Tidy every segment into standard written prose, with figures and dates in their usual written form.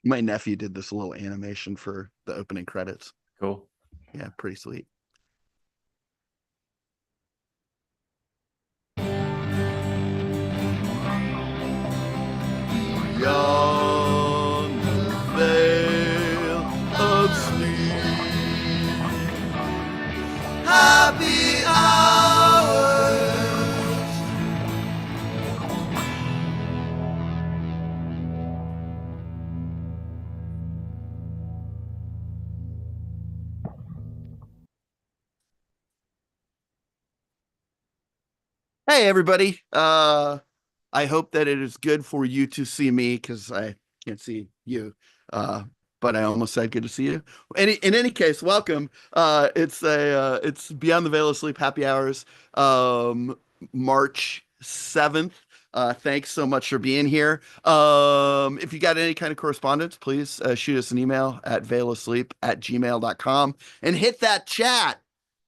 My nephew did this little animation for the opening credits. Cool. Yeah, pretty sweet. Beyond the veil of sleep, happy hours. Hey everybody. I hope that it is good for you to see me because I can't see you. But I almost said good to see you. In any case, welcome. It's Beyond the Veil of Sleep Happy Hours, March 7th. Thanks so much for being here. If you got any kind of correspondence, please shoot us an email at veilofsleep@gmail.com and hit that chat.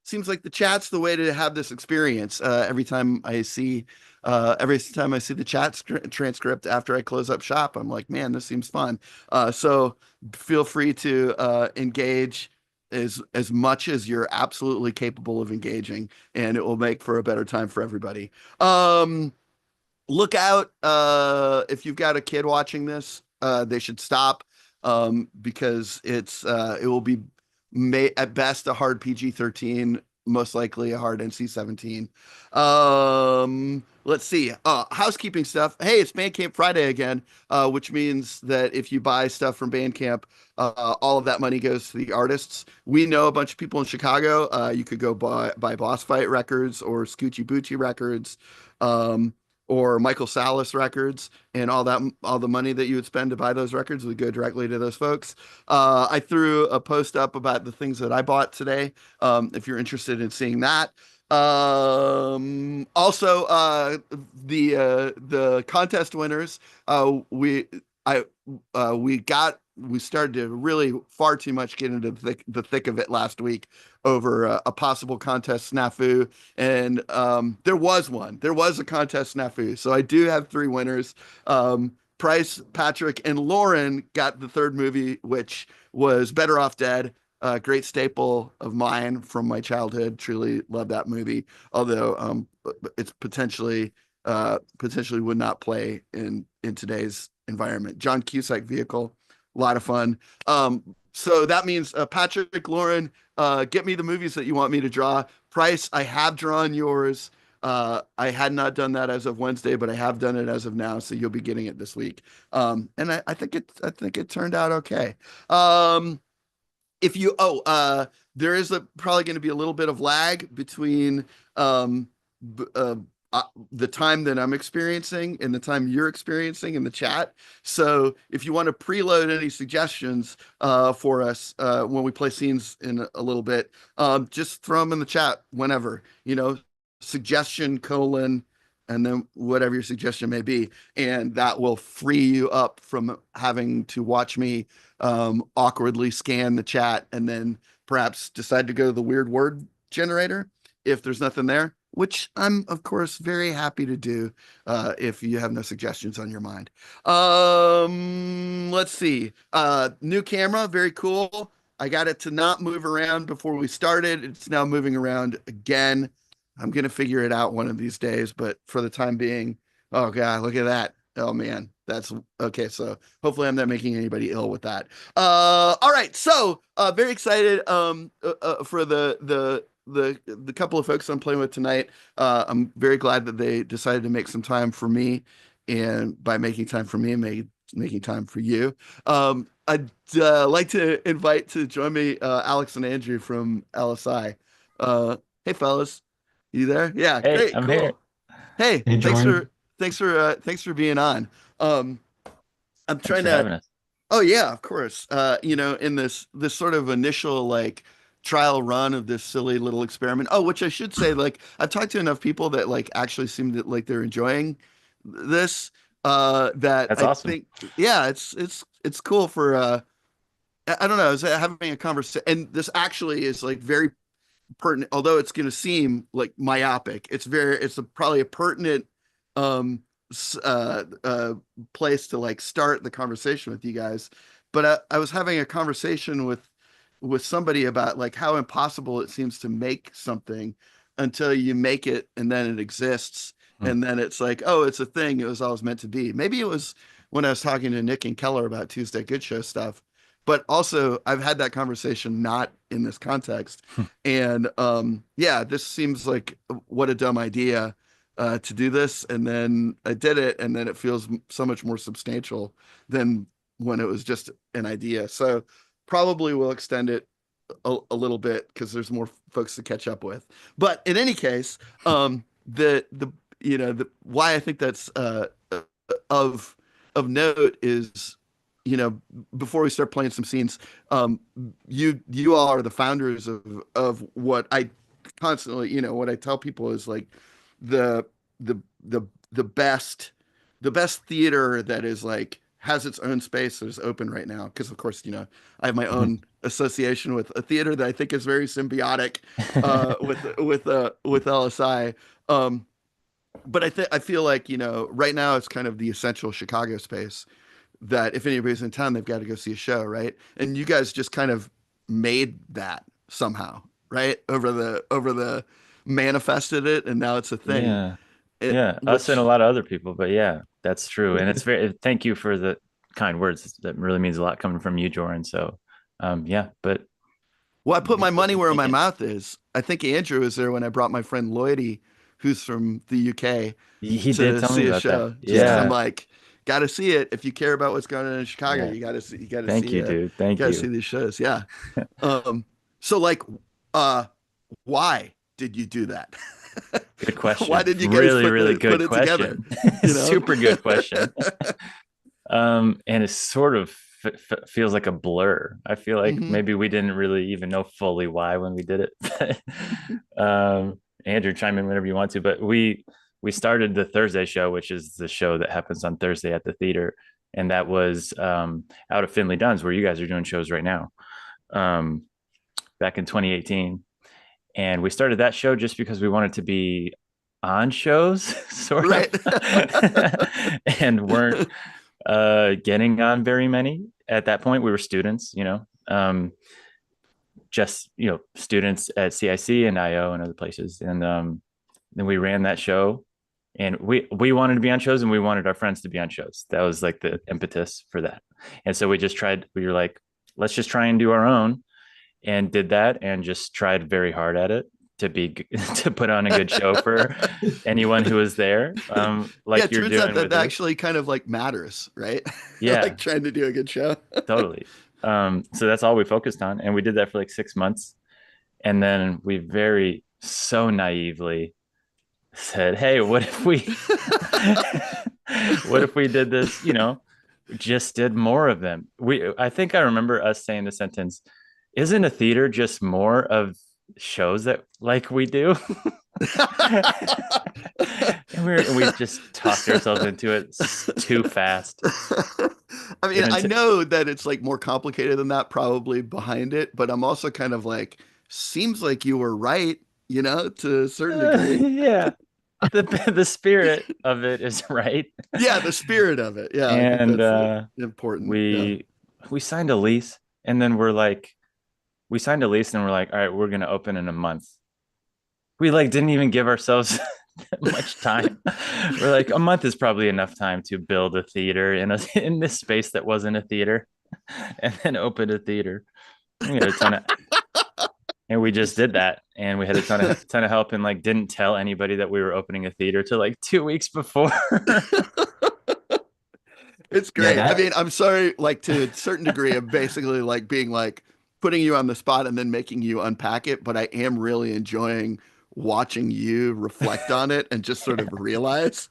Seems like the chat's the way to have this experience. Every time I see the chat transcript after I close up shop, I'm like, man, this seems fun. So feel free to engage as much as you're absolutely capable of engaging, and it will make for a better time for everybody. Look out if you've got a kid watching this, they should stop because it will be at best a hard PG-13, most likely a hard NC-17. Let's see. Housekeeping stuff. Hey, it's Bandcamp Friday again, which means that if you buy stuff from Bandcamp, all of that money goes to the artists. We know a bunch of people in Chicago. You could go buy Boss Fight records or Scoochie Boochie records. Or Michael Salas records, and all the money that you would spend to buy those records would go directly to those folks. I threw a post up about the things that I bought today. If you're interested in seeing that. Also, the contest winners, we started to really far too much get into the thick of it last week over a possible contest snafu. And there was a contest snafu. So I do have three winners. Price, Patrick, and Lauren got the third movie, which was Better Off Dead. Great staple of mine from my childhood. Truly love that movie. Although it's potentially would not play in today's environment. John Cusack vehicle, a lot of fun. So that means Patrick, Lauren, get me the movies that you want me to draw. Price, I have drawn yours. I had not done that as of Wednesday, but I have done it as of now, so you'll be getting it this week. And I think it turned out okay. If you there is probably going to be a little bit of lag between the time that I'm experiencing and the time you're experiencing in the chat. So if you want to preload any suggestions for us when we play scenes in a little bit, just throw them in the chat whenever, suggestion : and then whatever your suggestion may be, and that will free you up from having to watch me awkwardly scan the chat and then perhaps decide to go to the weird word generator if there's nothing there, which I'm of course very happy to do if you have no suggestions on your mind. Let's see. New camera, very cool. I got it to not move around before we started. It's now moving around again. I'm going to figure it out one of these days, but for the time being, oh God, look at that. Oh man, that's okay. So hopefully I'm not making anybody ill with that. All right. So very excited for the couple of folks I'm playing with tonight. I'm very glad that they decided to make some time for me, and by making time for me, making time for you. I'd like to invite to join me Alex and Andrew from LSI. Hey fellas. You there? Yeah, Hey, great, I'm here. cool. Hey, Hey, Jordan. thanks for being on. I'm Thanks trying for having to. us. Oh yeah, of course. In this sort of initial like trial run of this silly little experiment. Oh, which I should say, like I've talked to enough people that like actually seem to like they're enjoying this. That That's I awesome. think, yeah, it's cool for. I don't know. I was having a conversation, and this actually is like very pertinent, although it's going to seem like myopic. It's probably a pertinent um place to like start the conversation with you guys. but I was having a conversation with somebody about like how impossible it seems to make something until you make it and then it exists. Hmm. And then it's like, oh, it's a thing. It was always meant to be. Maybe it was when I was talking to Nick and Keller about Tuesday Good Show stuff. But also, I've had that conversation not in this context. And yeah, this seems like what a dumb idea to do this. And then I did it, and then it feels so much more substantial than when it was just an idea. So probably we'll extend it a little bit because there's more folks to catch up with. But in any case, the the why I think that's of note is, before we start playing some scenes, you all are the founders of what I constantly, what I tell people is like the the the the best theater that is like has its own space that is open right now. Because of course, I have my own association with a theater that I think is very symbiotic with LSI. Um, but I feel like, right now it's kind of the essential Chicago space that if anybody's in town, they've got to go see a show, right? And you guys just kind of made that somehow, right? Over the manifested it, and now it's a thing. Yeah. It Yeah. Us and a which lot of other people, but yeah, that's true. And it's very, thank you for the kind words. That really means a lot coming from you, Joran. So, yeah, but Well, I put we my will money be where my thinking. mouth is. I think Andrew was there when I brought my friend Lloydie, who's from the UK, He did to tell me see a about that. show. Just because I'm Yeah. like, got to see it. If you care about what's going on in Chicago, Yeah. you got to see. You got to Thank see. you, dude. Thank Got to see you. these shows. Yeah. Um. So like, uh, why did you do that? Good Why question. did you guys Really, put really the put good it together? question. You know. Super good question. And it sort of feels like a blur. I feel like hmm maybe we didn't really even know fully why when we did it. Andrew, chime in whenever you want to, but we started the Thursday show, which is the show that happens on Thursday at the theater, and that was out of Finley Duns, where you guys are doing shows right now. Um, Back in 2018, and we started that show just because we wanted to be on shows, sort of, Right. and weren't getting on very many at that point. We were students, just students at CIC and IO and other places, and then we ran that show, and we wanted to be on shows, and we wanted our friends to be on shows. That was like the impetus for that, and so we just tried. We were like, let's just try and do our own, and did that, and just tried very hard at it to be to put on a good show for anyone who was there, Yeah, like it you're turns out doing that with this. actually kind of like matters, right? Yeah, Like trying to do a good show. totally. So that's all we focused on, and we did that for like 6 months, and then we very so naively said, "Hey, what if we, what if we did this? Just did more of them." I think I remember us saying the sentence, "Isn't a theater just more of shows that like we do?" And we just talked ourselves into it too fast. I mean, Even I to, know that it's like more complicated than that probably behind it, but I'm also kind of like, seems like you were right, to a certain degree. yeah, the spirit of it is right. Yeah, the spirit of it. Yeah, I think And that's important. Yeah. we signed a lease, and then we signed a lease, and we're like, all right, we're gonna open in a month. We like didn't even give ourselves that much time. We're like, a month is probably enough time to build a theater in this space that wasn't a theater, and then open a theater. We had a ton of, and we just did that, and we had a ton of help, and like didn't tell anybody that we were opening a theater till like 2 weeks before. It's Yeah, great. I that mean, I'm sorry, like to a certain degree of basically like being like putting you on the spot and then making you unpack it, but I am really enjoying watching you reflect on it and just sort of realize,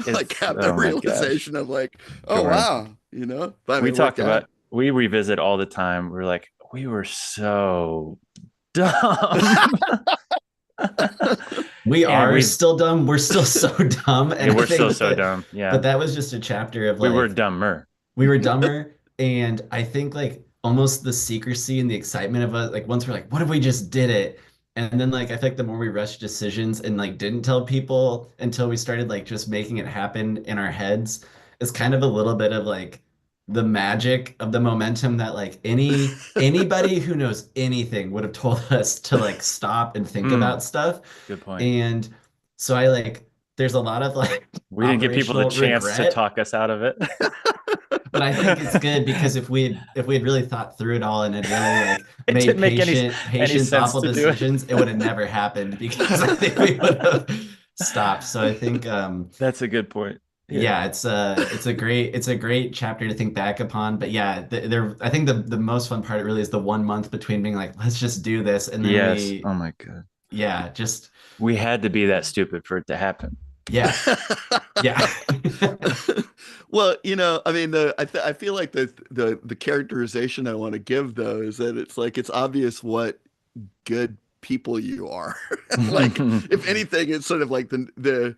like It's, have the oh my gosh, realization of like, oh Jordan. wow, but I mean, We it talk worked out. about, we revisit all the time. We're like, we were so dumb. we And are still dumb. We're still so dumb. And I we're so, think so that dumb. Yeah. but that was just a chapter of We were like dumber. we were dumber. And I think like almost the secrecy and the excitement of us, like once we're like, what if we just did it? And then like I think the more we rushed decisions and like didn't tell people until we started like just making it happen in our heads, it's kind of a little bit of like the magic of the momentum that like anybody who knows anything would have told us to like stop and think Mm, about stuff. good point. And so I like there's a lot of like We didn't give people the operational chance to regret, talk us out of it. but I think it's good because if we had really thought through it all and had really like It made didn't make any patient, sense thoughtful to do it. decisions, it would have never happened because I think we would have stopped. So I think That's a good point. Yeah. yeah, it's a great chapter to think back upon. But yeah, there I think the most fun part really is the 1 month between being like, let's just do this, and then Yes. Oh my God. yeah, just We had to be that stupid for it to happen. yeah, yeah. Well, I mean, I feel like the characterization I want to give though is that it's like it's obvious what good people you are. Like, if anything, it's sort of like the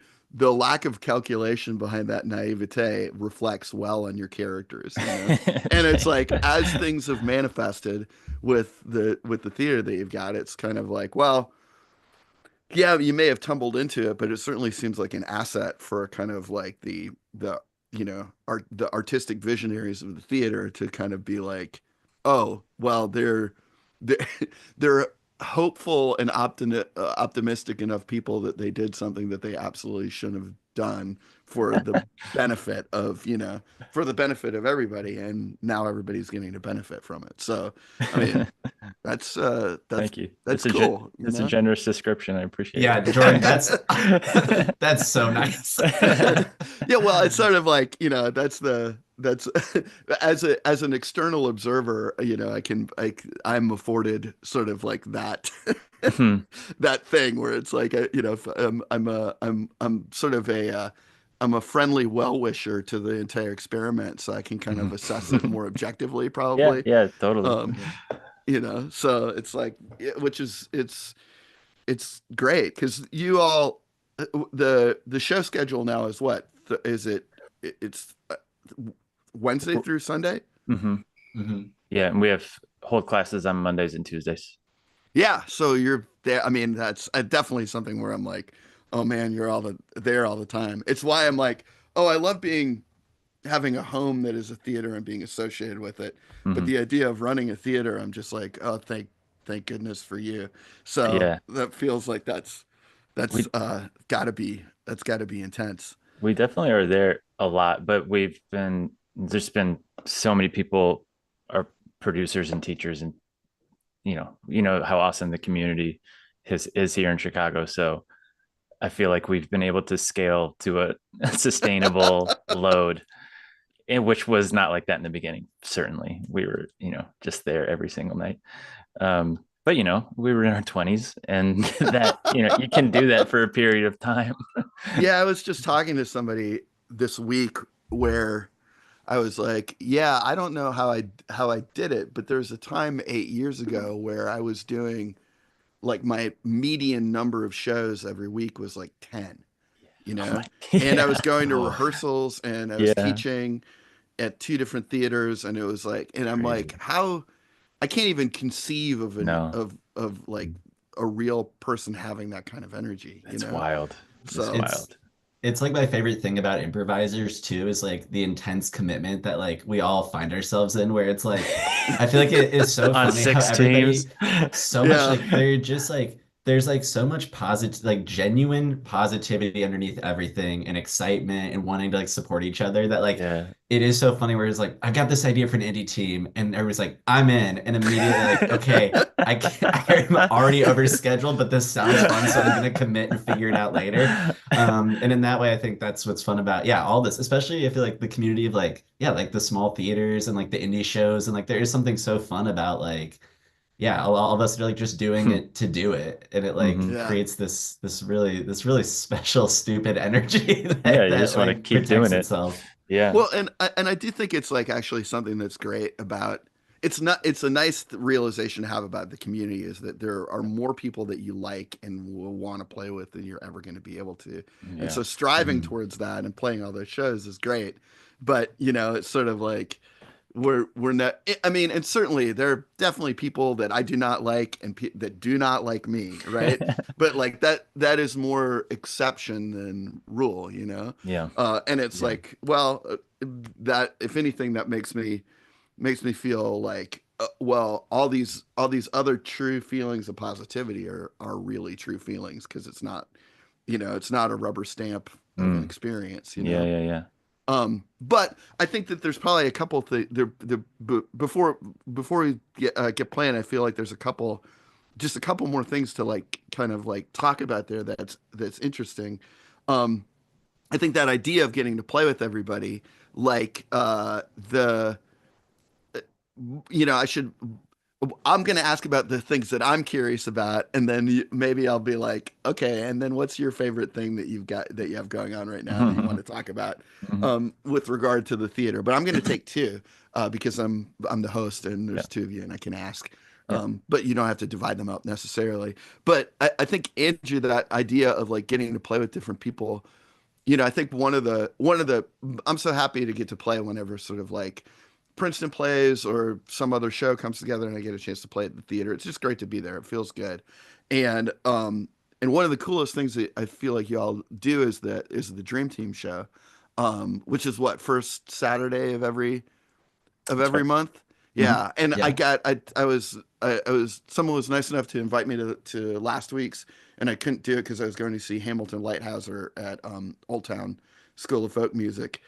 lack of calculation behind that naivete reflects well on your characters. And it's like as things have manifested with the theater that you've got, it's kind of like, well, yeah, you may have tumbled into it, but it certainly seems like an asset for kind of like the artistic visionaries of the theater to kind of be like, oh, well, they're they're hopeful and optimistic enough people that they did something that they absolutely shouldn't have done for the benefit of for the benefit of everybody, and now everybody's getting to benefit from it. So, I mean, that's Thank you. that's cool, you It's a know. generous description. I appreciate Yeah, Jordan, that's so nice. Yeah, well, it's sort of like, that's as an external observer, I'm afforded sort of like that it. Hmm. that thing where it's like, I'm sort of I'm a friendly well-wisher to the entire experiment, so I can kind of assess it more objectively, Yeah, probably. yeah, totally. Um, so it's like, which is it's great because you all the show schedule now is what is it? It's Wednesday through Sunday. Hmm. Mhm. Yeah, and we have hold classes on Mondays and Tuesdays. Yeah, so you're there. I mean, that's definitely something where I'm like, oh man, you're there all the time. It's why I'm like, oh, I love having a home that is a theater and being associated with it. But Hmm. the idea of running a theater, I'm just like, oh, thank goodness for you. So Yeah, that feels like that's we gotta be intense. we definitely are there a lot, but there's been so many people, our producers and teachers, and you know how awesome the community is here in Chicago. So I feel like we've been able to scale to a sustainable load, which was not like that in the beginning. Certainly, we were just there every single night. But we were in our 20s, and that you can do that for a period of time. Yeah, I was just talking to somebody this week where I was like, yeah, I don't know how I did it, but there's a time 8 years ago where I was doing like my median number of shows every week was like 10, Oh my, and I yeah, was going to Oh, rehearsals and I was yeah, teaching at two different theaters, and it was like, and I'm like, crazy. how I can't even conceive No, of like a real person having that kind of energy. it's wild. It's So it's wild. it's like my favorite thing about improvisers too is like the intense commitment that like we all find ourselves in, where it's like I feel like it is so On funny how six teams. everybody so much yeah, like they're just like there's like so much positive like genuine positivity underneath everything and excitement and wanting to like support each other that like Yeah. it is so funny where it's like I got this idea for an indie team and everybody's like I'm in and immediately like okay I can't, I'm already overscheduled but this sounds fun so I'm gonna commit and figure it out later. And in that way, I think that's what's fun about, yeah, all this, especially I feel like the community of like, yeah, like the small theaters and like the indie shows. And like there is something so fun about like, yeah, all of us are like just doing it to do it. And it like Hmm. yeah. creates this really special, stupid energy Yeah, that, you that just want to like keep protects doing it. itself. Yeah. Well, and I do think it's like actually something that's great about it's a nice realization to have about the community is that there are more people that you like and will want to play with than you're ever going to be able to. And Yeah. so striving Mhm. towards that and playing all those shows is great. But, it's sort of like we're not I mean, and certainly there are definitely people that I do not like and that do not like me, right? But like that is more exception than rule. Yeah. And it's Yeah. like, well, that if anything, that makes me feel like well, all these other true feelings of positivity are really true feelings because it's not, it's not a rubber stamp of an Mm. experience, Yeah, yeah, yeah. But I think that there's probably a couple of things before we get playing. I feel like there's just a couple more things to like kind of like talk about there that's interesting. Um, I think that idea of getting to play with everybody, like the I should. I'm going to ask about the things that I'm curious about, and then maybe I'll be like, okay, and then what's your favorite thing that you have going on right now that you want to talk about Mhm. with regard to the theater? But I'm going to take two because I'm the host, and Yeah, there's two of you, and I can ask. yeah. But you don't have to divide them up necessarily. But I think Andrew, that idea of like getting to play with different people, I think one of the I'm so happy to get to play whenever sort of like Princeton plays or some other show comes together and I get a chance to play at the theater. It's just great to be there. It feels good. And one of the coolest things that I feel like y'all do is the Dream Team show. Which is what, first Saturday of That's every right. month. Hmm. Yeah, and Yeah. I was someone was nice enough to invite me to last week's, and I couldn't do it because I was going to see Hamilton Lighthouser at Old Town School of Folk Music,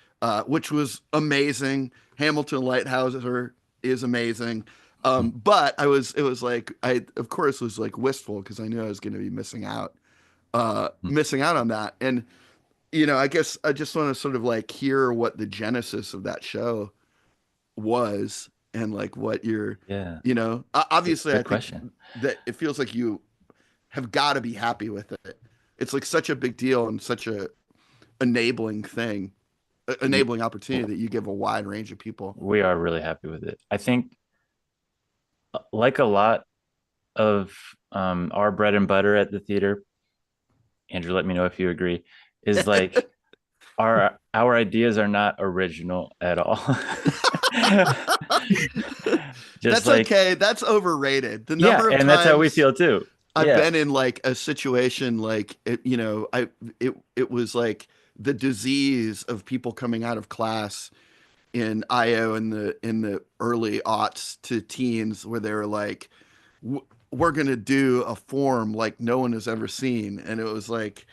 which was amazing. Hamilton Lighthouser is amazing. But it was like I of course was like wistful because I knew I was going to be missing out on that. And I guess I just want to sort of like hear what the genesis of that show was and like what you're Yeah, good, obviously I good think question. that it feels like you have got to be happy with it. It's like such a big deal and such a enabling thing, Ye- enabling opportunity that you give a wide range of people. We are really happy with it. I think, like a lot of our bread and butter at the theater, Andrew, let me know if you agree, is like our ideas are not original at all. Just That's like, okay. That's overrated. The yeah, number of and that's how we times feel too. I've Yeah, been in like a situation like it was like the disease of people coming out of class in IO in the early aughts to teens where they were like, we're gonna do a form like no one has ever seen, and it was like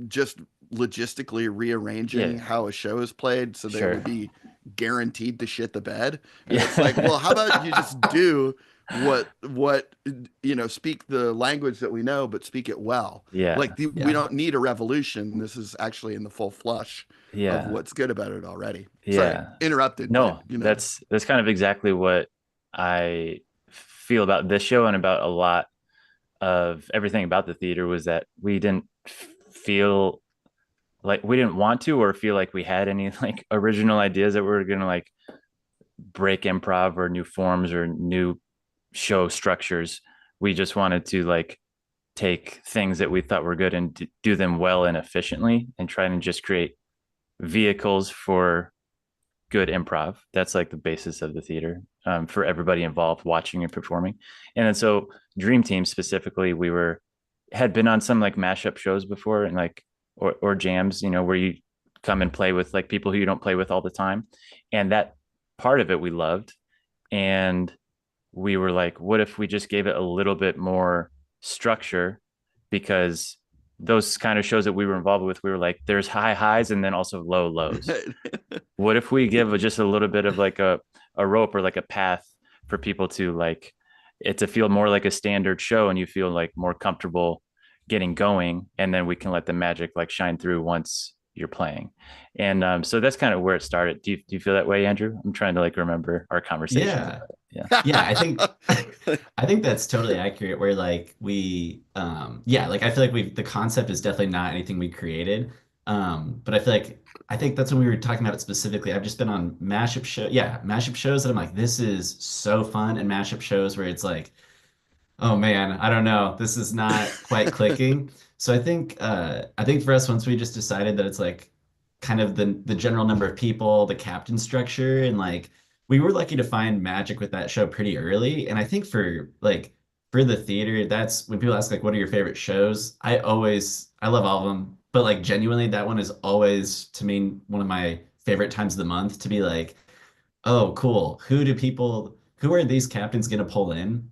just logistically rearranging yeah, how a show is played so that it sure. would be guaranteed to shit the bed. And it's like, Yeah. well, how about you just do what speak the language that we know, but speak it well. Like Yeah. we Yeah. don't need a revolution. This is actually in the full flush of Yeah. what's good about it already. Sorry, Yeah. interrupted, but No, that's kind of exactly what I feel about this show and about a lot of everything about the theater was that we didn't feel like we didn't want to or feel like we had any like original ideas that we were gonna like break improv or new forms or new show structures. We just wanted to like take things that we thought were good and do them well and efficiently and try and just create vehicles for good improv. That's like the basis of the theater, for everybody involved watching and performing. And then so Dream Team specifically, we had been on some like mashup shows before and like or jams, where you come and play with like people who you don't play with all the time. And that part of it we loved. And we were like, what if we just gave it a little bit more structure? Because those kind of shows that we were involved with, we were like, there's high highs and then also low lows. What if we give just a little bit of like a rope or like a path for people to like it to feel more like a standard show and you feel like more comfortable getting going, and then we can let the magic like shine through once you're playing. And so that's kind of where it started. Do you feel that way, Andrew? I'm trying to like remember our conversations Yeah. about it. Yeah. Yeah, I think that's totally accurate where like we yeah, like I feel like the concept is definitely not anything we created. But I think that's when we were talking about it specifically. I've just been on mashup shows that I'm like, this is so fun, and mashup shows where it's like, oh man, I don't know. This is not quite clicking. So I think for us, once we just decided that it's like kind of the general number of people, the captain structure, and like we were lucky to find magic with that show pretty early. And I think for the theater, that's when people ask like what are your favorite shows? I love all of them, but like genuinely that one is always to me one of my favorite times of the month to be like, oh, cool. Who are these captains going to pull in?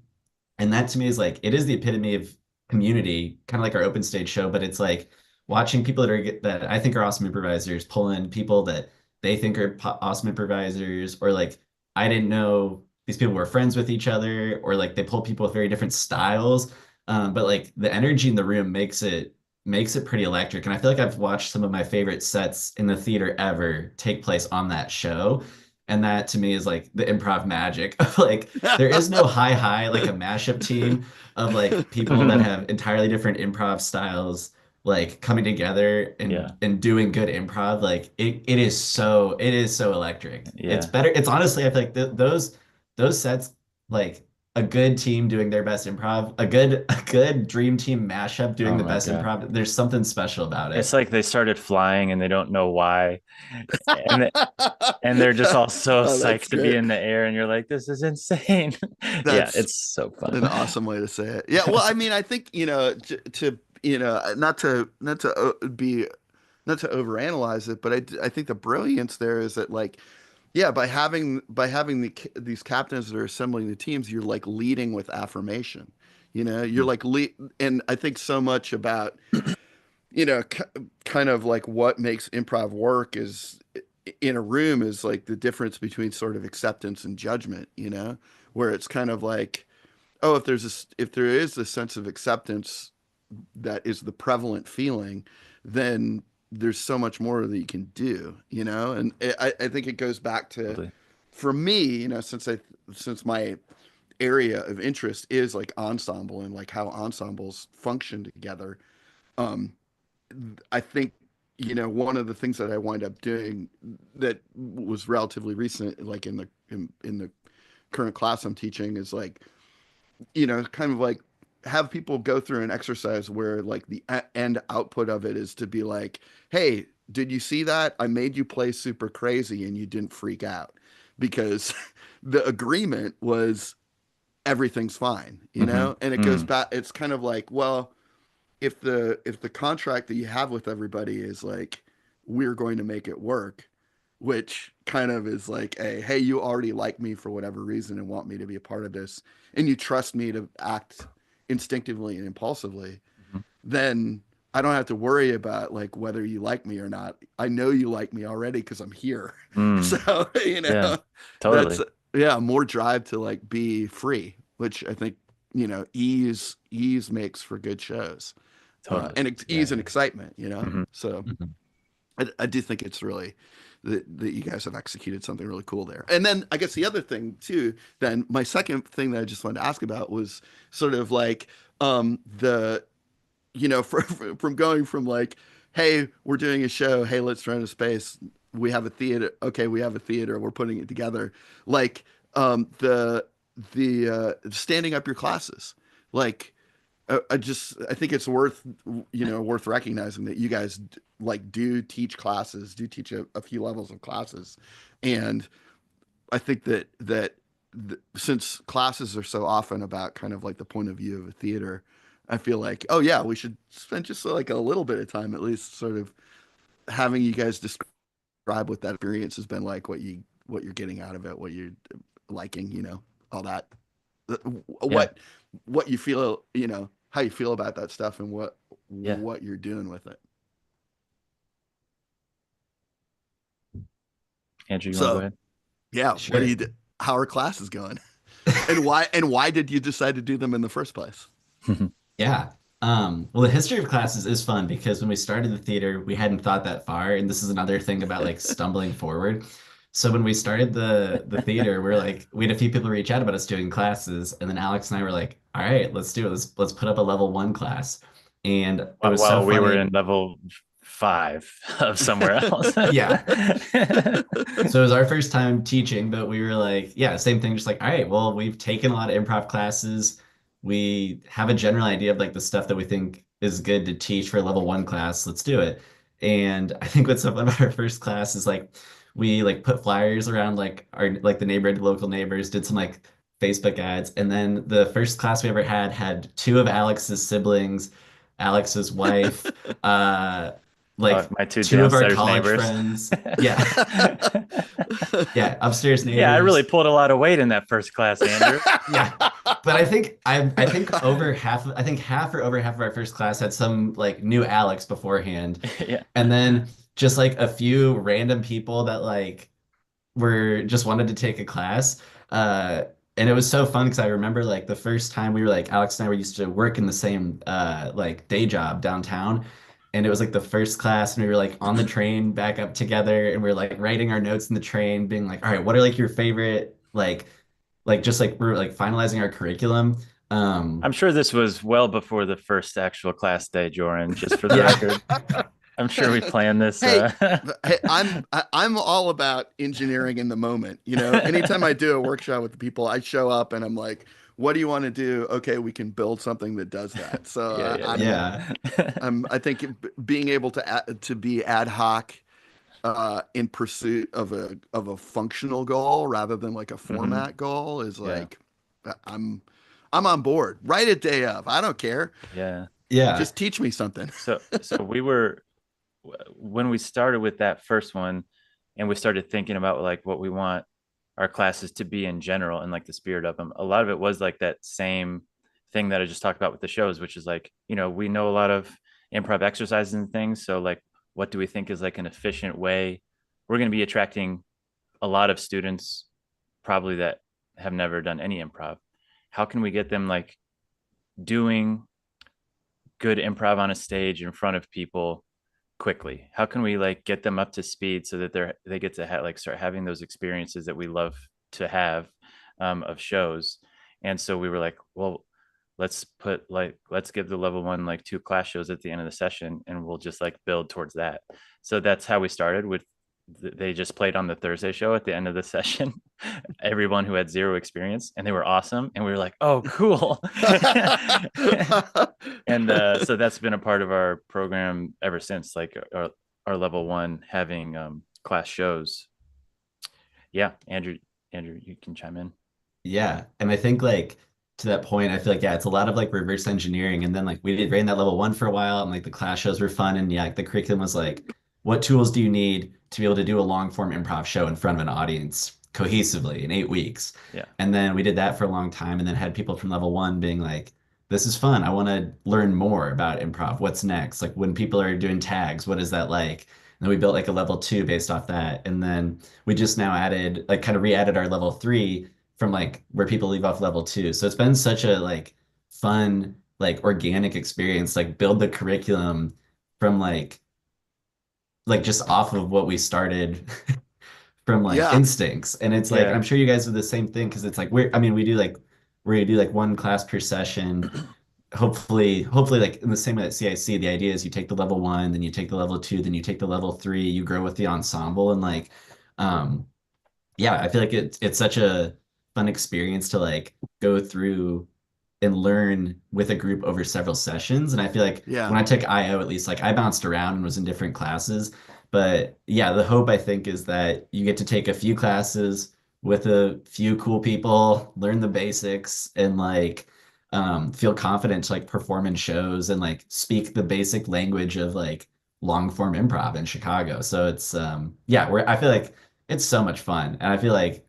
And that to me is like, it is the epitome of community, kind of like our open stage show, but it's like watching people that I think are awesome improvisers pull in people that they think are awesome improvisers, or like I didn't know these people were friends with each other, or like they pull people with very different styles. But like the energy in the room makes it pretty electric. And I feel like I've watched some of my favorite sets in the theater ever take place on that show. And that to me is like the improv magic of like there is no high like a mashup team of like people that have entirely different improv styles like coming together Yeah. and doing good improv. Like it is so electric. It's Yeah. better. It's honestly I feel like those sets, like a good team doing their best improv, a good dream team mashup doing Oh the my best God. improv. There's something special about It's it. like they started flying and they don't know why. And and they're just all so Oh, that's psyched to be great. in the air and you're like, this is insane. Yeah, That's it's so fun. an awesome way to say it. Yeah, well, I mean, I think, to not to overanalyze it, but I think the brilliance there is that, like, yeah, by having these captains that are assembling the teams, you're like leading with affirmation. You're Mhm. like and I think so much about, kind of like what makes improv work is in a room is like the difference between sort of acceptance and judgment, where it's kind of like, oh, if there is a sense of acceptance that is the prevalent feeling, then there's so much more that you can do, and I think it goes back to, Totally. for me, since my area of interest is like ensemble and like how ensembles function together. um I think, one of the things that I wind up doing that was relatively recent, like in the current class I'm teaching, is like, kind of like have people go through an exercise where like the end output of it is to be like, hey, did you see that? I made you play super crazy and you didn't freak out, because the agreement was everything's fine, Hmm. And it goes Mm. back. It's kind of like, well, if the contract that you have with everybody is like, we're going to make it work, which kind of is like a, hey, you already like me for whatever reason and want me to be a part of this, and you trust me to act instinctively and impulsively, Mhm. then I don't have to worry about like whether you like me or not. I know you like me already because I'm here. Mm. So, Yeah, that's, totally. yeah, more drive to like be free, which I think, ease makes for good shows. Totally. And Yeah, ease and yeah. excitement, Hmm. So Mhm. I do think it's really that you guys have executed something really cool there. And then I guess the other thing too, then my second thing that I just wanted to ask about was sort of like, the, from going from like, hey, we're doing a show, hey, let's run a space, we have a theater, okay, we have a theater, we're putting it together, like, the standing up your classes, like, I think it's worth recognizing that you guys like do teach classes, do teach a few levels of classes, and I think that since classes are so often about kind of like the point of view of a theater, I feel like, oh yeah, we should spend just like a little bit of time at least sort of having you guys describe what that experience has been like, what you're getting out of it, what you're liking, all that, Yeah. what what you feel, how you feel about that stuff, and what Yeah. what you're doing with it. Andrew, you want to go So ahead? yeah, what do Sure. you do? How are classes going? And why did you decide to do them in the first place? Yeah. Well, the history of classes is fun because when we started the theater, we hadn't thought that far, and this is another thing about like stumbling forward. So when we started the theater, we had a few people reach out about us doing classes, and then Alex and I were like, "All right, let's do it. Let's put up a level one class." And it was so While we were funny. in level 5 of somewhere else. Yeah. So it was our first time teaching, but we were like, yeah, same thing, just like, all right, well, we've taken a lot of improv classes. We have a general idea of like the stuff that we think is good to teach for a level one class. Let's do it. And I think what's up about our first class is like we like put flyers around like our like the neighborhood, local neighbors, did some like Facebook ads. And then the first class we ever had two of Alex's siblings, Alex's wife, uh like My two two of our downstairs college neighbors. friends. Yeah. Yeah, upstairs Yeah, I really neighbors. pulled a lot of weight in that first class, Andrew. Yeah. But I think over half I think half or over half of our first class had some like new Alex beforehand. Yeah. And then just like a few random people that like were just wanted to take a class. Uh and it was so fun because I remember like the first time we were like Alex and I were used to work in the same like day job downtown. And it was like the first class, and we were like on the train back up together, and we are like writing our notes in the train, being like, all right, what are like your favorite like just like we're like finalizing our curriculum. I'm sure this was well before the first actual class day, Joran, just for the Yeah. record. I'm sure we planned this. Hey, hey, I'm all about engineering in the moment. You know, anytime I do a workshop with the people, I show up and I'm like, "What do you want to do?" Okay, we can build something that does that. So Yeah, yeah, Yeah. I think being able to be ad hoc in pursuit of a functional goal rather than like a hmm format goal is Yeah, like I'm I'm on board. Write it day of. I don't care. yeah. Yeah. Just teach me something. So we were when we started with that first one, and we started thinking about like what we want our classes to be in general and like the spirit of them. A lot of it was like that same thing that I just talked about with the shows, which is like, we know a lot of improv exercises and things. So like, what do we think is like an efficient way? We're going to be attracting a lot of students probably that have never done any improv. How can we get them like doing good improv on a stage in front of people quickly? How can we like get them up to speed so that they get to like start having those experiences that we love to have, of shows? And so we were like, well, let's give the level one like two class shows at the end of the session, and we'll just like build towards that. So that's how we started with. They just played on the Thursday show at the end of the session, everyone who had zero experience, and they were awesome. And we were like, oh, cool. And so that's been a part of our program ever since, like our level one having class shows. Yeah, Andrew, you can chime in. Yeah. And I think like to that point, I feel like yeah, it's a lot of like reverse engineering. And then like we did ran that level one for a while, and like the class shows were fun. And yeah, like, the curriculum was like, what tools do you need to be able to do a long form improv show in front of an audience cohesively in 8 weeks? Yeah. And then we did that for a long time, and then had people from level one being like, this is fun. I want to learn more about improv. What's next? Like when people are doing tags, what is that like? And then we built like a level two based off that. And then we just now added like kind of re-added our level three from like where people leave off level two. So it's been such a like fun, like organic experience, like build the curriculum from like just off of what we started from like Yeah. instincts. And it's like, Yeah. I'm sure you guys do the same thing because it's like I mean, we do like one class per session. Hopefully like in the same way at CIC, the idea is you take the level one, then you take the level two, then you take the level three, you grow with the ensemble and like um yeah, I feel like it's such a fun experience to like go through and learn with a group over several sessions. And I feel like Yeah. when I took IO, at least like I bounced around and was in different classes. But yeah, the hope I think is that you get to take a few classes with a few cool people, learn the basics, and like feel confident to like perform in shows and like speak the basic language of like long form improv in Chicago. So it's yeah, where I feel like it's so much fun, and I feel like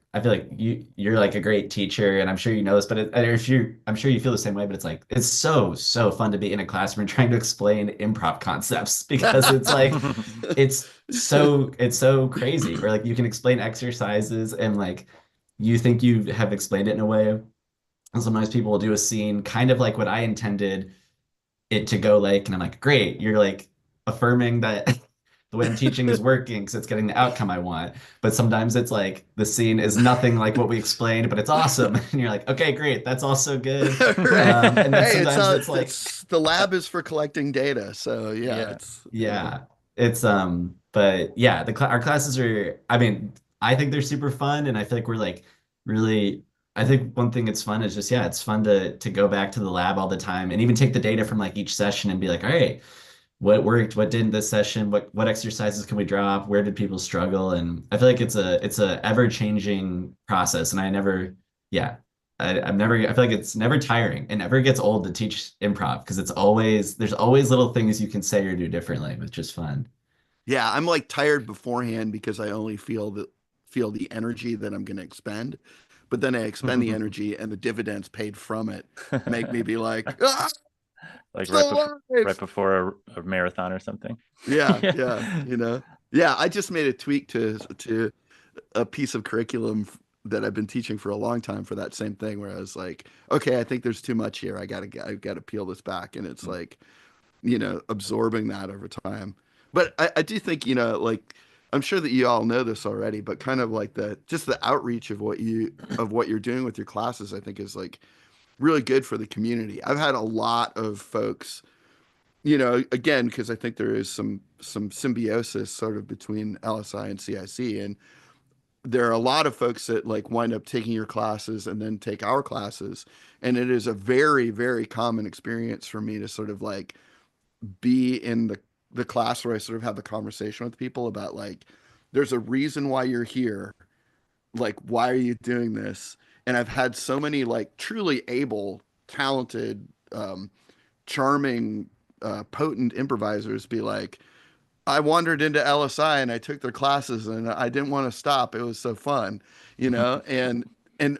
you're like a great teacher, and I'm sure you know this, but if you I'm sure you feel the same way. But it's like it's so fun to be in a classroom trying to explain improv concepts because it's like it's so crazy. Or like you can explain exercises, and like you think you have explained it in a way, and sometimes people will do a scene kind of like what I intended it to go like, and I'm like, great, you're like affirming that the way I'm teaching is working because it's getting the outcome I want. But sometimes it's like the scene is nothing like what we explained, but it's awesome. And you're like, okay, great, that's also good. Right. And then Hey, sometimes it's like, it's the lab is for collecting data. So yeah, Yeah. it's yeah, it's but yeah, our classes are, I mean, I think they're super fun, and I feel like we're like really. I think one thing that's fun is just yeah, it's fun to go back to the lab all the time and even take the data from like each session and be like, all right, what worked, what didn't this session, what exercises can we drop, where did people struggle? And I feel like it's a ever changing process, and I never, yeah. I feel like it's never tiring. It never gets old to teach improv because there's always little things you can say or do differently, which is fun. Yeah, I'm like tired beforehand because I only feel the energy that I'm going to expend. But then I expend the energy and the dividends paid from it make me be like, ah, Like still right alive. before a marathon or something. Yeah, Yeah. yeah, Yeah, I just made a tweak to a piece of curriculum that I've been teaching for a long time for that same thing where I was like, okay, I think there's too much here. I got to peel this back and it's like, absorbing that over time. But I do think, like I'm sure that you all know this already, but kind of like the outreach of what you're doing with your classes, I think is like really good for the community. I've had a lot of folks, again, because I think there is some symbiosis sort of between LSI and CIC, and there are a lot of folks that like wind up taking your classes and then take our classes, and it is a very, very common experience for me to sort of like be in the class where I sort of have the conversation with people about like, there's a reason why you're here. Like, why are you doing this? And I've had so many like truly able, talented, charming, potent improvisers be like, I wandered into LSI and I took their classes and I didn't want to stop. It was so fun, and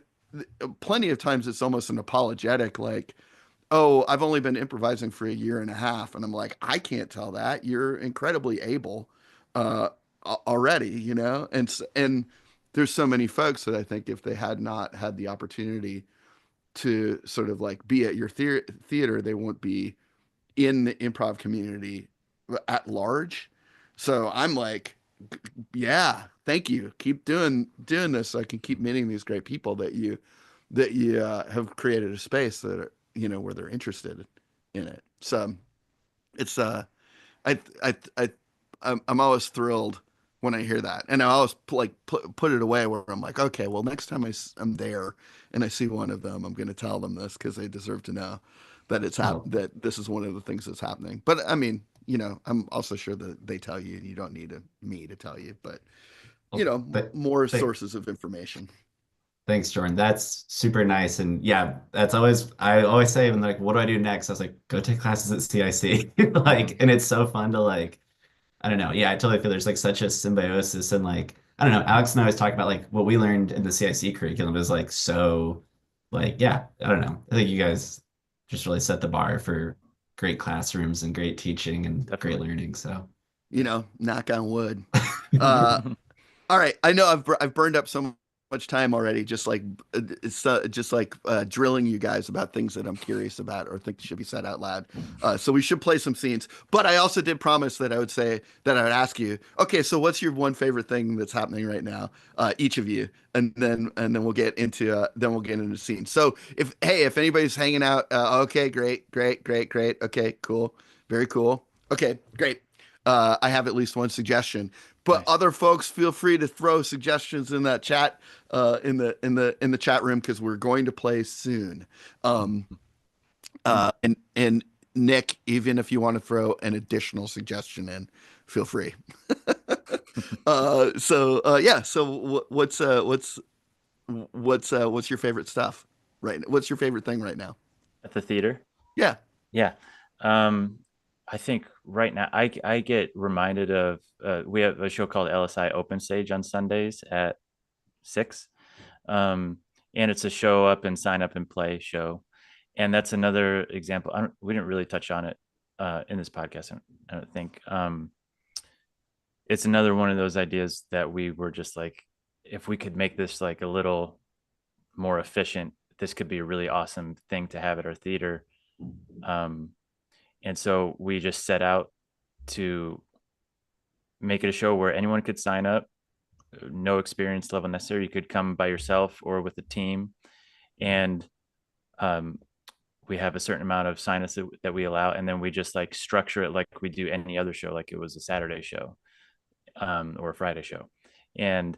plenty of times it's almost an apologetic, like, oh, I've only been improvising for a year and a half. And I'm like, I can't tell that. You're incredibly able uh, already, and there's so many folks that I think if they had not had the opportunity to sort of like be at your theater, they won't be in the improv community at large. So I'm like, yeah, thank you. Keep doing this so I can keep meeting these great people that you have created a space that where they're interested in it. So it's I I I'm always thrilled when I hear that, and I always like put it away where I'm like, okay, well next time I'm there and I see one of them, I'm going to tell them this because they deserve to know that Oh, that this is one of the things that's happening. But I mean, I'm also sure that they tell you, and you don't need me to tell you, but well, more th sources of information. thanks, Jordan. That's super nice. And yeah, I always say, when like, what do I do next? I was like, go take classes at CIC. Mhm. Like, and it's so fun to like, I don't know. Yeah, I totally feel there's like such a symbiosis and like, I don't know. Alex and I always talk about like what we learned in the CIC curriculum is like so like, yeah, I don't know. I think you guys just really set the bar for great classrooms and great teaching and great Definitely. learning. So Knock on wood. Uh, All right, I know I've burned up so much time already, just like drilling you guys about things that I'm curious about or think should be said out loud. So we should play some scenes. But I also did promise that I would say that I would ask you, okay, so what's your one favorite thing that's happening right now, each of you, and then we'll get into scenes. So if anybody's hanging out, okay, great, great, great, great, okay, cool, very cool, okay, great. I have at least one suggestion. But Nice. other folks, feel free to throw suggestions in that chat, in the chat room because we're going to play soon. Um, and Nick, even if you want to throw an additional suggestion in, feel free. Yeah. So what's your favorite stuff right now? What's your favorite thing right now? At the theater. Yeah. Yeah. Um, I think right now I get reminded of we have a show called LSI Open Stage on Sundays at 6. Um, and it's a show up and sign up and play show. And that's another example. We didn't really touch on it in this podcast, I don't think. It's another one of those ideas that we were just like, if we could make this like a little more efficient, this could be a really awesome thing to have at our theater. Um, and so we just set out to make it a show where anyone could sign up, no experience level necessary. You could come by yourself or with a team, and um, we have a certain amount of signups that we allow, and then we just like structure it like we do any other show, like it was a Saturday show or a Friday show, and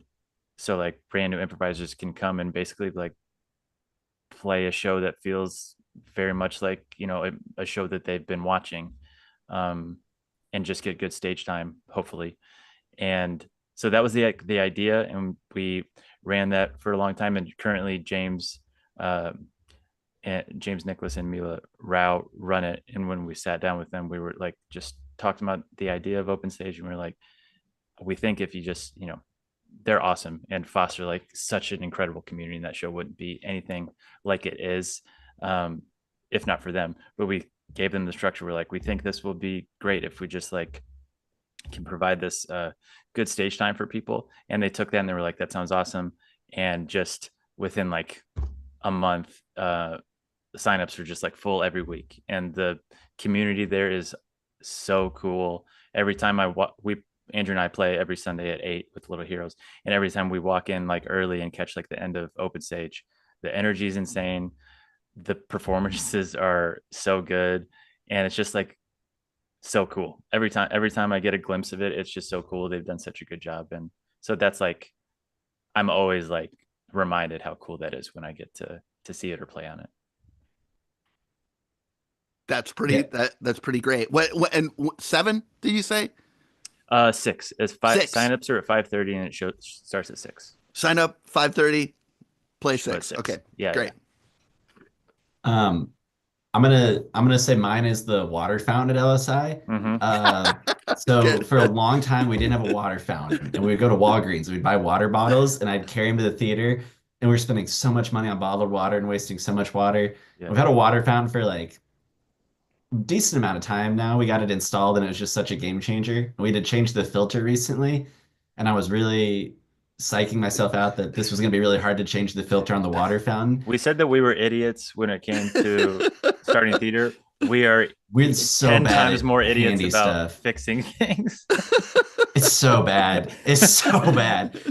so like brand new improvisers can come and basically like play a show that feels very much like a show that they've been watching, um, and just get good stage time, hopefully. And so that was the idea, and we ran that for a long time. And currently, James and James Nicholas and Mila Rao run it. And when we sat down with them, we were like just talked about the idea of open stage, and we were like, we think if you just, they're awesome and foster like such an incredible community, and that show wouldn't be anything like it is if not for them. But we gave them the structure. We're like, we think this will be great if we just like can provide this good stage time for people. And they took that and they were like, that sounds awesome. And just within like a month, the signups are just like full every week. And the community there is so cool. Every time Andrew and I play every Sunday at 8 with Little Heroes. And every time we walk in like early and catch like the end of open stage, the energy is insane. The performances are so good. And it's just like so cool. Every time I get a glimpse of it, it's just so cool. They've done such a good job. And so that's like, I'm always like reminded how cool that is when I get to see it or play on it. That's pretty, that's pretty great. What, and 7, did you say? 6 is 5. 6. Signups are at 5:30 and it starts at 6. Sign up 5:30, play 6. Okay. Yeah. Great. Yeah. I'm gonna say mine is the water fountain at LSI. So for a long time we didn't have a water fountain, and we'd go to Walgreens, we'd buy water bottles, and I'd carry them to the theater, and we're spending so much money on bottled water and wasting so much water. Yeah. We've had a water fountain for like decent amount of time now. We got it installed and it was just such a game changer. We had to change the filter recently, and I was really psyching myself out that this was going to be really hard to change the filter on the water fountain. We said that we were idiots when it came to starting theater. We're so 10 bad times at more idiots handy about stuff. fixing things. It's so bad. It's so bad.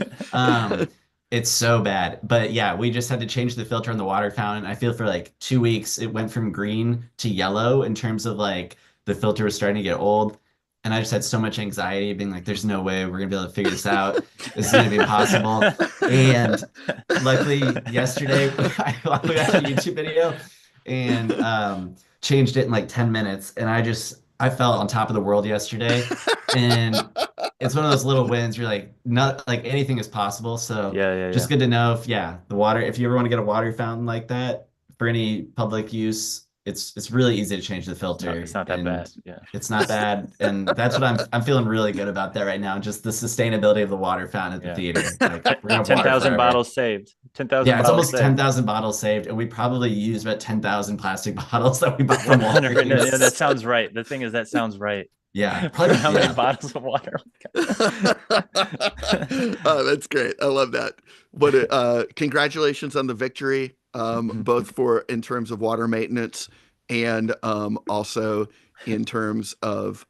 It's so bad. But yeah, we just had to change the filter on the water fountain. I feel for like 2 weeks, it went from green to yellow in terms of like the filter was starting to get old. And I just had so much anxiety being like, there's no way we're going to be able to figure this out. This is going to be impossible. And luckily yesterday, I watched a YouTube video and changed it in like 10 minutes. And I felt on top of the world yesterday. And it's one of those little wins. You're like, not like anything is possible. So just good to know if you ever want to get a water fountain like that for any public use, it's really easy to change the filter. No, it's not that bad. Yeah, it's not bad, and that's what I'm feeling really good about that right now. Just the sustainability of the water fountain at the theater. Like, we're gonna 10,000 bottles saved. 10,000. Yeah, it's almost 10,000 bottles saved, and we probably used about 10,000 plastic bottles that we bought from Walgreens. No, that sounds right. The thing is, that sounds right. Yeah, probably how many bottles of water? Oh, that's great. I love that. But congratulations on the victory, both in terms of water maintenance and also in terms of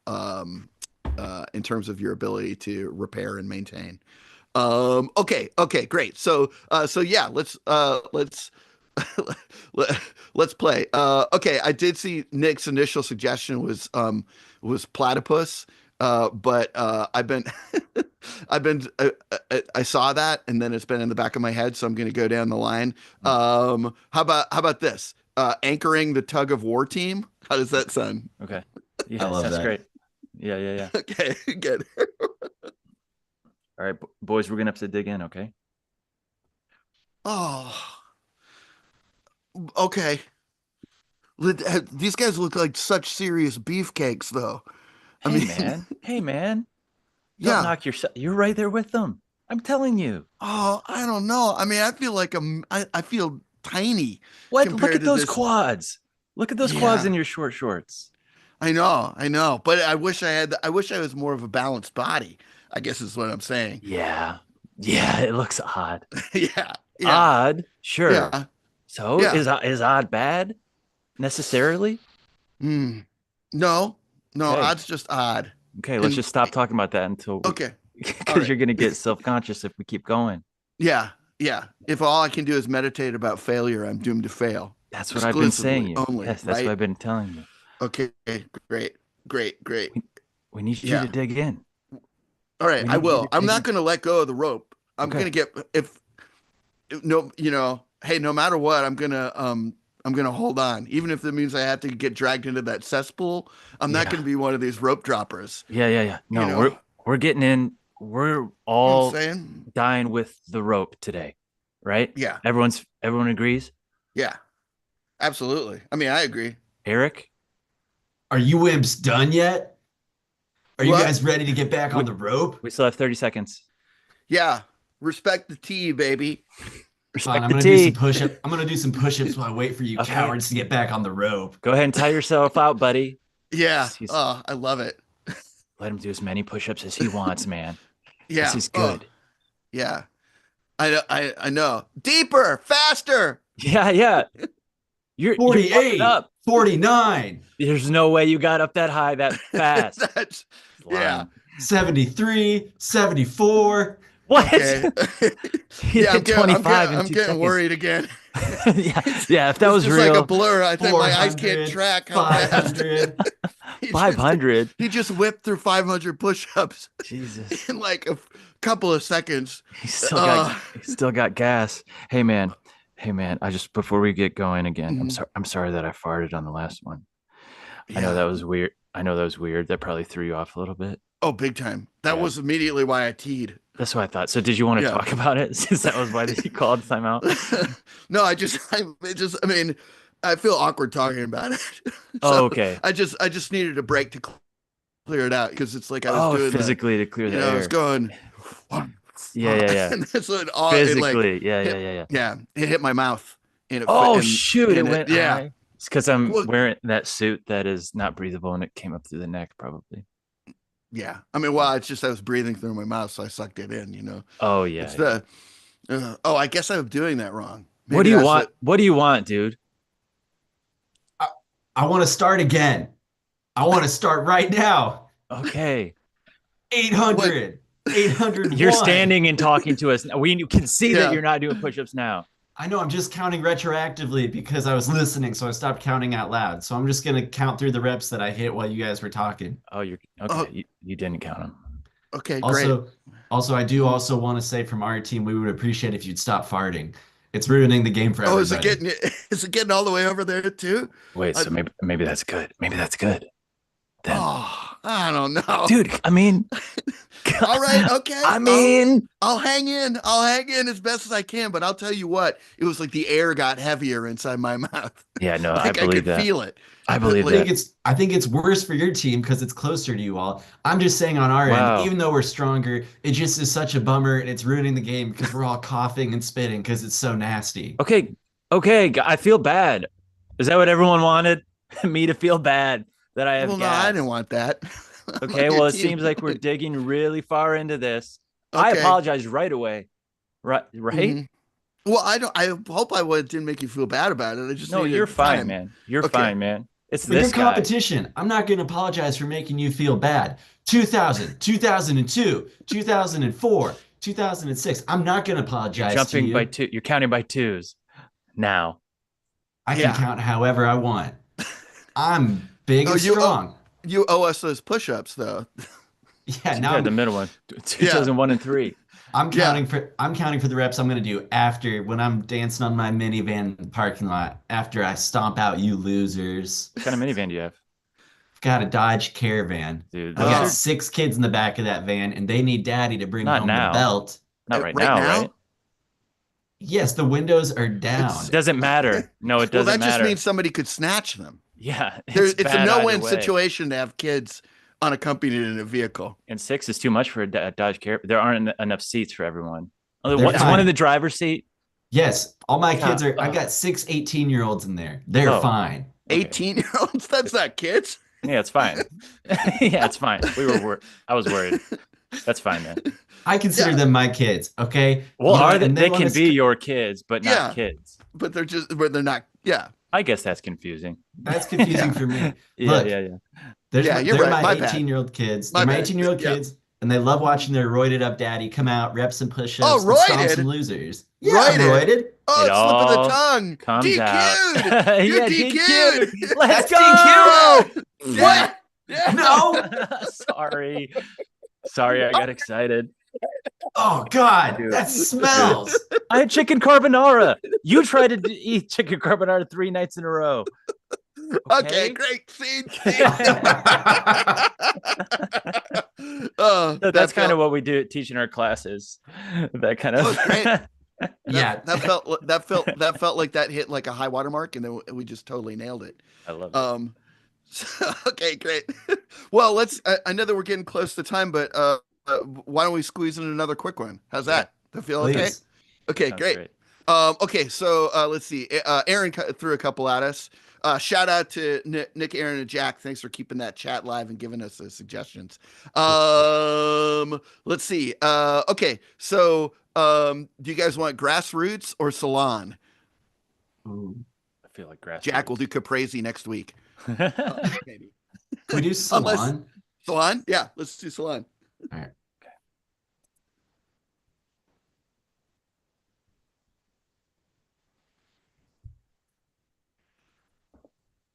your ability to repair and maintain. Okay, great. So yeah, let's let's play. Okay, I did see Nick's initial suggestion was platypus, but I saw that and then it's been in the back of my head, so I'm going to go down the line. How about this? Anchoring the tug of war team. How does that sound? Okay, yeah, I love that's that. great. Yeah. Okay, good. All right, boys, we're gonna have to dig in. Okay. Oh, okay. These guys look like such serious beefcakes, though. Hey, man. Yeah. Don't knock yourself. You're right there with them. I'm telling you. Oh, I don't know. I mean, I feel like I feel tiny. What? Look at those quads. Look at those quads in your short shorts. I know. But I wish I was more of a balanced body, I guess is what I'm saying. Yeah. It looks odd. Yeah. Odd? Sure. Yeah. So is odd bad necessarily? No, okay. Odd's just odd. Okay, let's just stop talking about that until because you're gonna get self-conscious if we keep going. Yeah. If all I can do is meditate about failure, I'm doomed to fail. That's what I've been saying. Yes, that's right? what I've been telling you. Okay, great. We need you to dig in. All right, I will. I'm not going to let go of the rope. I'm going to no matter what, I'm going to hold on, even if it means I have to get dragged into that cesspool. I'm not going to be one of these rope droppers. Yeah. No, we're getting in. We're all dying with the rope today, right? Yeah. Everyone agrees. Yeah, absolutely. I mean, I agree. Eric, Are you wimps done yet? Are you What? guys ready to get back we, on the rope? we still have 30 seconds. Yeah, respect the T, baby. Fine, Respect I'm the gonna do some T. push-up. I'm gonna do some push-ups while I wait for you Okay. cowards to get back on the rope. Go ahead and tie yourself out, buddy. Yeah. He's Oh, I love it. let him do as many push-ups as he wants, man. This Yeah. is Oh, good. yeah. I know. I know. Deeper, faster. Yeah, yeah. You're fucking 48, up. 49, There's no way you got up that high that fast. That's He's yeah. lying. 73, 74. What? Okay. He Yeah, did 25 in I'm 2 getting seconds. worried again. Yeah, yeah. If that It's was just real, like a blur. I think my eyes 400, can't track how fast. 500. He just- 500. He just whipped through 500 push-ups Jesus, in like a couple of seconds. he's still got gas. Hey man, I just before we get going again, Mhm. I'm sorry that I farted on the last one. I know Yeah. that was weird. That probably threw you off a little bit. Oh, big time. That Yeah. was immediately why I teed. That's what I thought. So did you want to Yeah. talk about it since that was why you called timeout? No, I mean, I feel awkward talking about it. Oh, okay. I just needed a break to clear it out because it's like I was doing physically to clear the I air. was going. Yeah. And that's what all Physically, yeah. yeah. It hit my mouth. And Oh shoot! It and went yeah. high. It's because I'm Well, wearing that suit that is not breathable, and it came up through the neck, probably. yeah. I mean, well, it's just I was breathing through my mouth, so I sucked it in. You know, Oh yeah. it's the. I guess I'm doing that wrong. What do you want? What do you want, dude? I want to start again. I want to start right now. Okay. 800, 801. You're standing and talking to us. We can see Yeah. that you're not doing push-ups now. I know I'm just counting retroactively because I was listening, so I stopped counting out loud. So I'm just gonna count through the reps that I hit while you guys were talking. Oh, you're okay. You didn't count them. Okay, great. Also, I do also want to say from our team, we would appreciate if you'd stop farting. It's ruining the game for Oh, everybody. is it getting all the way over there too? Wait, so maybe that's good. Maybe that's good. Then, Oh, I don't know. dude, I mean, All right, okay. I mean, I'll hang in. I'll hang in as best as I can, but I'll tell you what, it was like the air got heavier inside my mouth. yeah, no, Like I believe could that. feel it. I believe that. I think it's worse for your team because it's closer to you all. I'm just saying on our Wow. end, even though we're stronger, it just is such a bummer and it's ruining the game because we're all coughing and spitting because it's so nasty. Okay, I feel bad. Is that what everyone wanted? Me to feel bad that I have Well, no, gas? I didn't want that. Okay, well, it seems like we're digging really far into this. I Okay. apologize right away. Right? Mhm. Well, I hope didn't make you feel bad about it. I just No, needed you're fine, time. man. You're Okay. fine, man. It's But your this guy. competition, I'm not going to apologize for making you feel bad. 2000, 2002, 2004, 2006. I'm not going to apologize You're to jumping you. by two. You're counting by twos now. I can Yeah. count however I want. I'm big Oh, and strong. You owe us those push-ups though. Yeah, You now got the middle one. 2001 and 3. I'm Yeah. counting for the reps I'm gonna do after when I'm dancing on my minivan in the parking lot after I stomp out you losers. What kind of minivan do you have, I've got a Dodge Caravan. dude? I got Oh. 6 kids in the back of that van, and they need daddy to bring Not home now. the belt. Not right Right now, now? right? Yes, the windows are down. It doesn't matter. No, it Well, doesn't that matter. just means somebody could snatch them. Yeah, It's a bad no-win either way. situation to have kids unaccompanied in a vehicle. And 6 is too much for a Dodge Caravan. There aren't enough seats for everyone. They're Is one fine. in the driver's seat? Yes, all my Yeah. kids are. I got 6 18-year-olds in there. They're Oh. fine. Okay. 18-year-olds? That's not kids. Yeah, it's fine. Yeah, it's fine. I was worried. That's fine, man. I consider Yeah. them my kids. Okay. Well, You know, are they? and They want can us be to- your kids, but not Yeah. kids. But they're not. Yeah. I guess that's confusing. That's confusing Yeah. for me. Yeah, Look, yeah. Yeah, you're they're right. my My bad. 18-year-old kids. My They're my bad. 18-year-old Yeah. kids, and they love watching their roided up daddy come out, rep some push-ups, Oh, and stomp roided? some losers. Yeah, I'm Roided? roided. Oh, It it's slip of the all tongue. Comes DQ'd. out. You're Yeah, DQ'd. Let's That's go. DQ. Oh, what? Yeah. No. Sorry, I got excited. Oh God, Dude. that smells. I had chicken carbonara. You tried to eat chicken carbonara 3 nights in a row. Okay, great. See? Oh, So that's kind of what we do teaching our classes. That kind of Oh, great. Yeah. That felt like that hit like a high water mark, and then we just totally nailed it. I love it. Okay, great. Well, I know that we're getting close to time, but why don't we squeeze in another quick one? How's that? That feel okay? Please. Okay, Sounds great. great. Okay, so let's see. Aaron threw a couple at us. Shout out to Nick, Aaron, and Jack. Thanks for keeping that chat live and giving us the suggestions. Let's see. Okay, so do you guys want grassroots or salon? Ooh. I feel like grass. Jack will do caprese next week. Maybe. Can we do Unless salon? salon? Yeah, let's do salon. All right.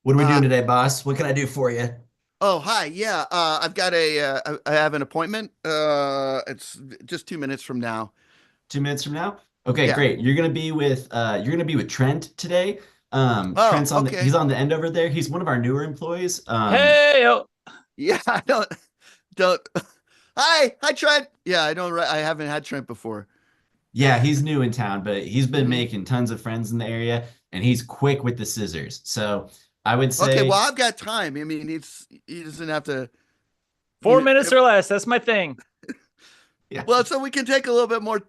What are we doing today, boss? What can I do for you? Oh, hi. Yeah, I've got I have an appointment. It's just 2 minutes from now. 2 minutes from now? Okay, Yeah. great. You're gonna be with Trent today. Oh, Trent's okay. he's on the end over there. He's one of our newer employees. Hey, oh, Yeah, I don't. Hi, Trent. Yeah, I haven't had Trent before. Yeah, he's new in town, but he's been Mhm. making tons of friends in the area, and he's quick with the scissors. So I would Okay, well, say, I've got time. I mean, he doesn't have to. 4 minutes or less. That's my thing. yeah. Well, so we can take a little bit more.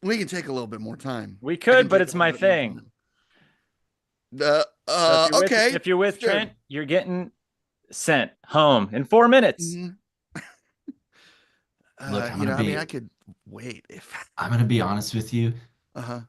We can take a little bit more time. We I could, can but take it's a my little bit more thing. time. So Okay. if you're with sure. Trent, you're getting sent home in 4 minutes. Mhm. Look, I mean, I could wait if. I'm gonna be honest with you, Uh-huh.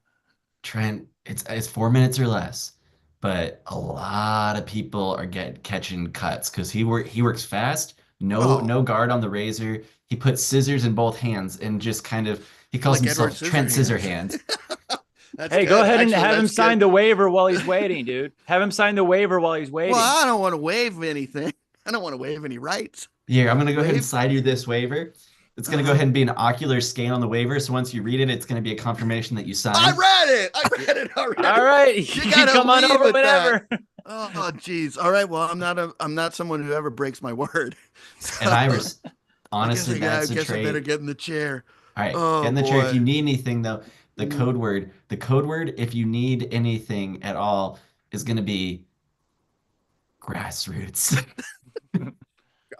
Trent. It's 4 minutes or less, but a lot of people are catching cuts because he works fast. Oh. No guard on the razor. He puts scissors in both hands and just kind of he calls Like Edward himself Trent Scissorhands. Scissorhands. That's Hey, good. go ahead and Actually, have him that's sign good. the waiver while he's waiting, dude. Have him sign the waiver while he's waiting. Well, I don't want to waive anything. I don't want to waive any rights. Here, I'm gonna go ahead and Waive? slide you this waiver. It's gonna go Uh-huh. ahead and be an ocular scan on the waiver. So once you read it, it's gonna be a confirmation that you I signed. read it. I read it already. All right, You gotta come on leave over with whenever. Oh, geez. All right. Well, I'm not someone who ever breaks my word. And I So, was honestly, I that's a guess I better trait. get in the chair. All right, get Oh in the chair. If you boy. need anything, though, Mm, the code word, if you need anything at all, is gonna be grassroots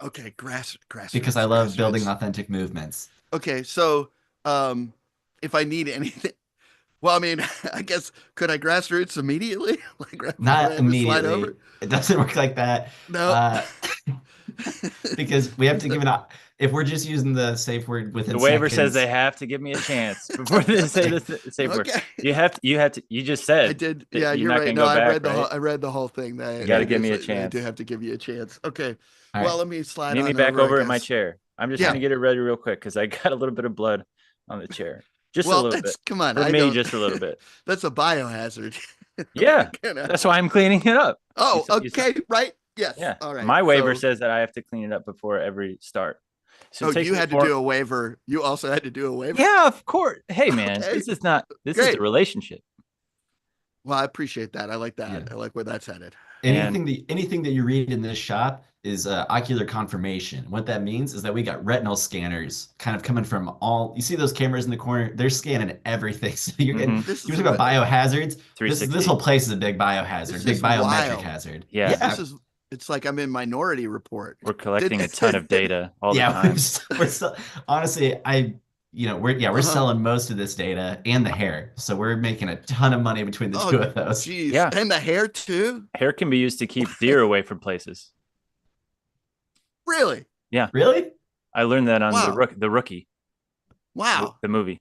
Okay, because I grassroots, love building grassroots. authentic movements. Okay, so if I need anything, well, I mean, I guess could I grassroots immediately? Like right before I Not have to slide immediately. over? It doesn't work like that. No. Uh, because we have to give it a, if we're just using the safe word within The waiver says seconds. they have to give me a chance before they say the safe word. Okay. You just said I did. that Yeah, you're you're not right. gonna No, go back, right? I read the whole thing. You got to give me a I chance. do have to give you a chance. Okay. All Well, right. let me slide Meet me on back over, I over at my guess. chair. I'm just Yeah. gonna get it ready real quick because I got a little bit of blood on the chair. Just a Well, little bit. come on. For I me, don't. just a little bit. That's a biohazard. Yeah, Gonna- that's why I'm cleaning it up. Oh, You okay. Right. Yes. Yeah. All right. My waiver So- says that I have to clean it up before every start. So Oh, it takes you me had to 4 do a waiver. You also had to do a waiver. Yeah, of course. Hey, man, Okay. this is not. This is Great. a relationship. Well, I appreciate that. I like that. Yeah. I like where that's headed. Anything that you read in this shop is ocular confirmation. What that means is that we got retinal scanners kind of coming from all. You see those cameras in the corner? They're scanning everything. So you're Mhm. This you is talk about biohazards. This 360. whole place is a big biohazard, This big is biometric wild. hazard. Yeah. It's like I'm in Minority Report. We're collecting a ton of data all the Yeah, time. we're still, honestly, we're Uh-huh. selling most of this data and the hair, so we're making a ton of money between the Oh, two of those. Geez. Yeah. And the hair too? Hair can be used to keep deer away from places. Really? Really? I learned that on Wow. the Rookie, Wow. the movie.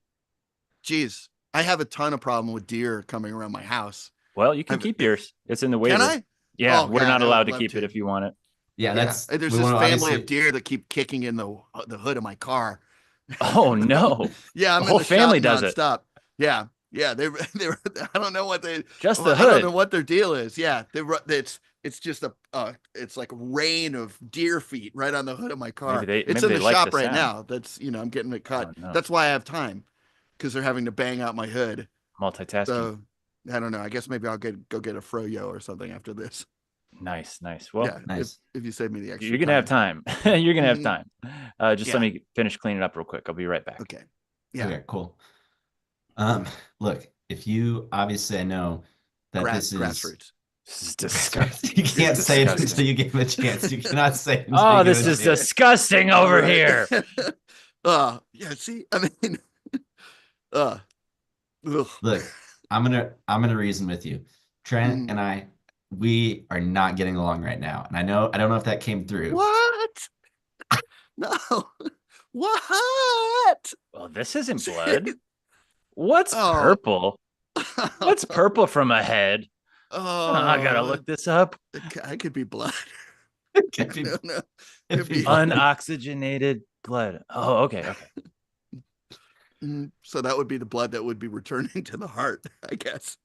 Geez. I have a ton of problem with deer coming around my house. Well, you can I've- keep yours. It's in the waiver. Can I? Yeah, Oh, we're God, not I would allowed to love keep to. it if you want it. Yeah, that's There's we this wanna family obviously- of deer that keep kicking in the hood of my car. Oh no, Yeah, I'm The in whole the family shop does it. nonstop. Yeah. Yeah, they I don't know what they just well, the I don't hood. know what their deal is. Yeah, it's just it's like a rain of deer feet right on the hood of my car. It's maybe in they the like shop the right sound. now. That's I'm getting it cut. Oh, no. That's why I have time because they're having to bang out my hood. Multitasking. So I don't know. I guess maybe I'll go get a froyo or something after this. Nice. Well, yeah, nice. if you save me the extra. you're gonna have time. You're gonna have Mhm. time. Just let Yeah. me finish cleaning up real quick. I'll be right back. Okay. Yeah. Okay, cool. Look, if you obviously I know that this is Grassroots. This is disgusting. you can't say it Disgusting. until you give him a chance. You cannot say it until you Oh, give this him a is chance. disgusting All over right. here. Yeah. See, I mean, uh, ugh. Look, I'm gonna reason with you. Trent Mm. and we are not getting along right now. And I don't know if that came through. What? No. What? Well, this isn't blood. What's Oh. purple? What's purple from a head? Oh, I gotta Oh, look this up. I could be blood. Could I be- don't know. could Could be be. blood. Unoxygenated blood. Oh, okay. So that would be the blood that would be returning to the heart, I guess.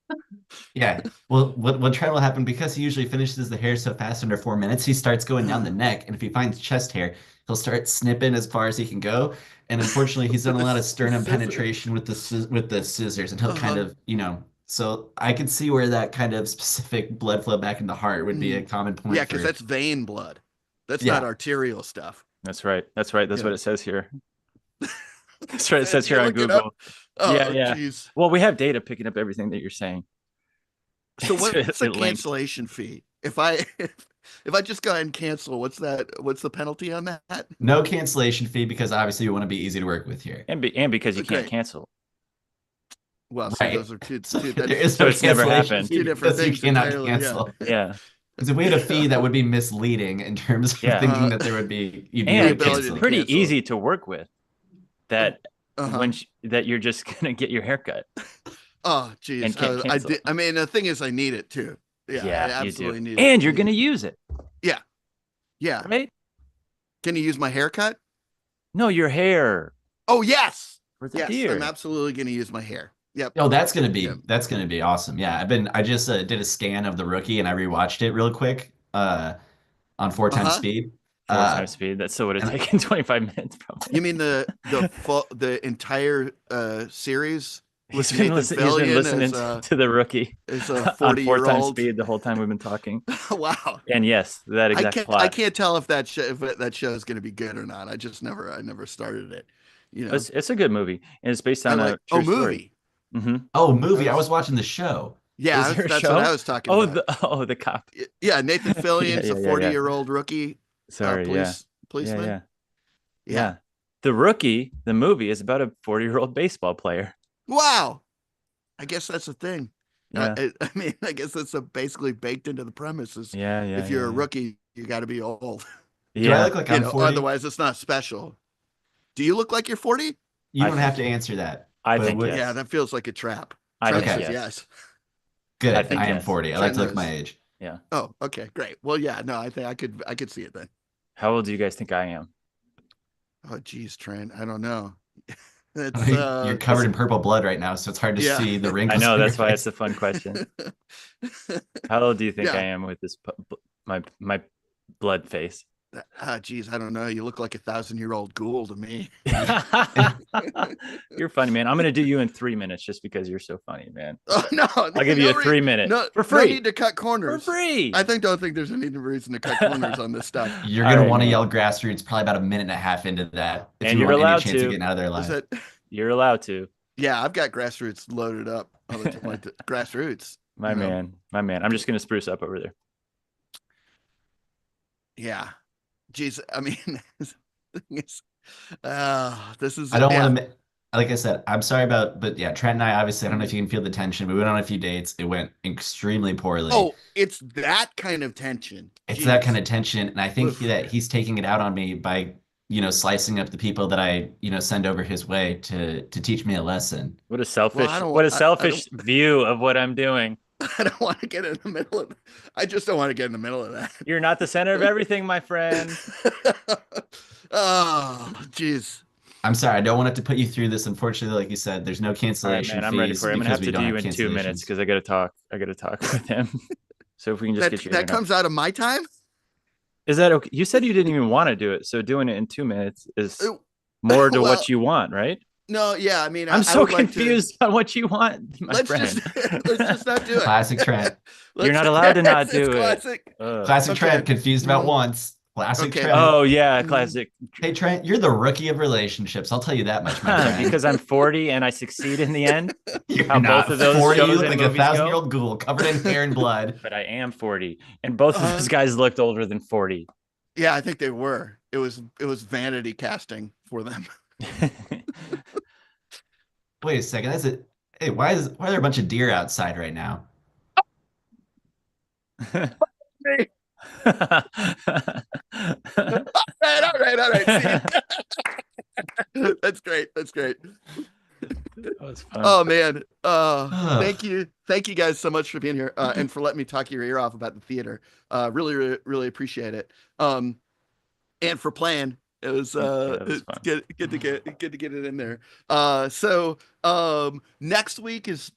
Yeah. Well, what Trent will happen because he usually finishes the hair so fast under 4 minutes, he starts going down the neck, and if he finds chest hair, he'll start snipping as far as he can go. And unfortunately, he's done a lot of sternum Scissors. penetration with the scissors, and he'll kind Uh-huh. of, So I could see where that kind of specific blood flow back in the heart would be a common point Yeah, because for. that's vein blood. That's not Yeah. arterial stuff. That's right. That's right. That's Yeah. what it says here. That's right. It says You here on look it up? Google. Oh, Yeah. jeez. Well, we have data picking up everything that you're saying. So what's the It linked. cancellation fee? If I just go ahead and cancel, what's the penalty on that? No cancellation fee because obviously you want to be easy to work with here. And because you can't Okay. cancel. Well, so Right. those are two So that's there is so no it's never cancellation happened. fee two different because you things cannot entirely. cancel. Yeah. Because if we had a fee, that would be misleading in terms of Yeah. thinking that there would be you'd be And able to ability it's to cancel. pretty cancel. easy to work with. That Uh-huh. that you're just gonna get your haircut. Oh, And geez. can't I cancel. did. I mean, the thing is, I need it too. Yeah, I you do. absolutely need it. And you're gonna use it, Yeah. right? Can you use my haircut? No, your hair Oh, yes. for the Yes, beard. I'm absolutely going to use my hair. Yep. Oh, that's gonna be Yeah. awesome. Yeah, I just did a scan of the rookie and I rewatched it real quick on 4 times Uh-huh. speed. 4 times speed. That still would have and- taken 25 minutes probably. You mean the entire series with He's been Nathan listening Fillion to the rookie as a on 4 times 40-year-old? speed the whole time we've been talking. Wow. And yes, that exact plot. I can't tell if that show is going to be good or not. I never started it. You know, It's a good movie, and it's based I on a like true movie. story. Mm-hmm. Oh, movie! I That's- was watching the show. Yeah, Is there a that's show? what I was talking Oh, about. the cop. Yeah, Nathan Fillion's Yeah, a yeah, 40-year-old rookie Sorry, policeman. yeah. The Rookie, the movie, is about a 40-year-old baseball player. Wow. I guess that's the thing. Yeah, I mean, I guess that's basically baked into the premises. yeah. If you're a yeah. rookie, you got to be old. Do I Yeah, look like I'm 40? Otherwise, it's not special. Do you look like you're 40? You I don't have to answer that. I but think what- yes. Yeah, that feels like a trap. I Trent think says yes. yes. Good. I think I am yes. 40. I like to look Trent my knows. age. Oh, okay, great. Well, yeah, no, I think I could see it then. How old do you guys think I am? Oh, geez, Trent, I don't know. It's You're covered in purple blood right now, so it's hard to Yeah. see the I wrinkles. know on that's your why face. it's a fun question. How old do you think Yeah. I am with this my blood face? Geez, I don't know. You look like a 1,000-year-old ghoul to me. You're funny, man. I'm gonna do you in 3 minutes just because you're so funny, man. Oh no! I'll give you a 3 minute for No free. need to cut For corners. free. I don't think there's any reason to cut corners on this stuff. You're All gonna right, want to man. yell grassroots probably about a minute and a half into that. If And you you're want any allowed chance to. of getting out of their Is life. that? You're allowed to. Yeah, I've got grassroots loaded up. All the time, like grassroots. My You know? man. I'm just gonna spruce up over there. Yeah. Geez, I mean, the thing is, this is. I don't yeah. want to, like I said, I'm sorry but yeah, Trent and I, obviously, I don't know if you can feel the tension, but we went on a few dates. It went extremely poorly. Oh, it's that kind of tension. It's Jeez. that kind of tension. And I think Oof. that he's taking it out on me by, slicing up the people that I, send over his way to teach me a lesson. What a selfish, I don't- what a I selfish view of what I'm doing. I don't want to get in the middle of. I just don't want to get in the middle of that. You're not the center of everything, my friend. Oh, jeez. I'm sorry, I don't want to put you through this. Unfortunately, like you said, there's no All right, cancellation man, I'm ready fees for it. I'm gonna have because to we do don't you have in 2 minutes cancellations. because I gotta talk with him. So if we can just get you in That there now. comes out of my time. Is that okay? You said you didn't even want to do it, so doing it in 2 minutes is Uh, more to well, what you want, right? No, yeah. I mean, I'm I so would like to- confused on what you want, my let's friend. let's just not do it. Classic Trent. You're not allowed to not It's do it. classic. Ugh. Classic Okay. Trent, confused about Mhm. once. Classic Okay. Trent. Oh yeah, classic. Hey Trent, you're the rookie of relationships. I'll tell you that much, my friend. Because I'm 40 and I succeed in the end. You're How both not of those 40. You shows look and like a movies 1,000-year-old go. ghoul covered in hair and blood. But I am 40, and both of those guys looked older than 40. Yeah, I think they were. It was vanity casting for them. Wait a second. That's it. Hey, why are there a bunch of deer outside right now? All right. See? That's great. That's great. That was fun. Oh man. Ugh. Thank you guys so much for being here and for letting me talk your ear off about the theater. Really appreciate it. And for playing. It was That was it's fun. good to get it in there. So next week is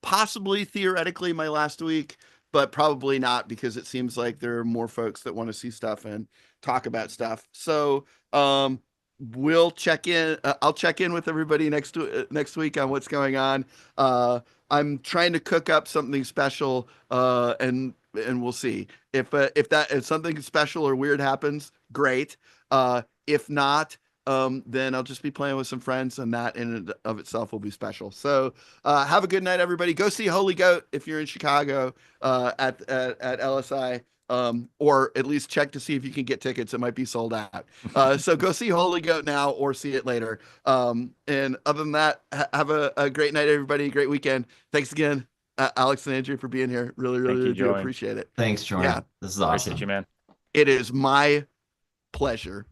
possibly theoretically my last week, but probably not because it seems like there are more folks that want to see stuff and talk about stuff. So we'll check in. I'll check in with everybody next week on what's going on. I'm trying to cook up something special, and we'll see if something special or weird happens. Great. If not, then I'll just be playing with some friends, and that in and of itself will be special. So have a good night, everybody. Go see Holy Goat if you're in Chicago at LSI. Or at least check to see if you can get tickets. It might be sold out. So go see Holy Goat now or see it later. And other than that, have a great night, everybody. Great weekend. Thanks again, Alex and Andrew, for being here. Thank you, Really do Jordan. appreciate it. Thanks, Jordan. Yeah, This is Appreciate awesome. you, man. it is my pleasure.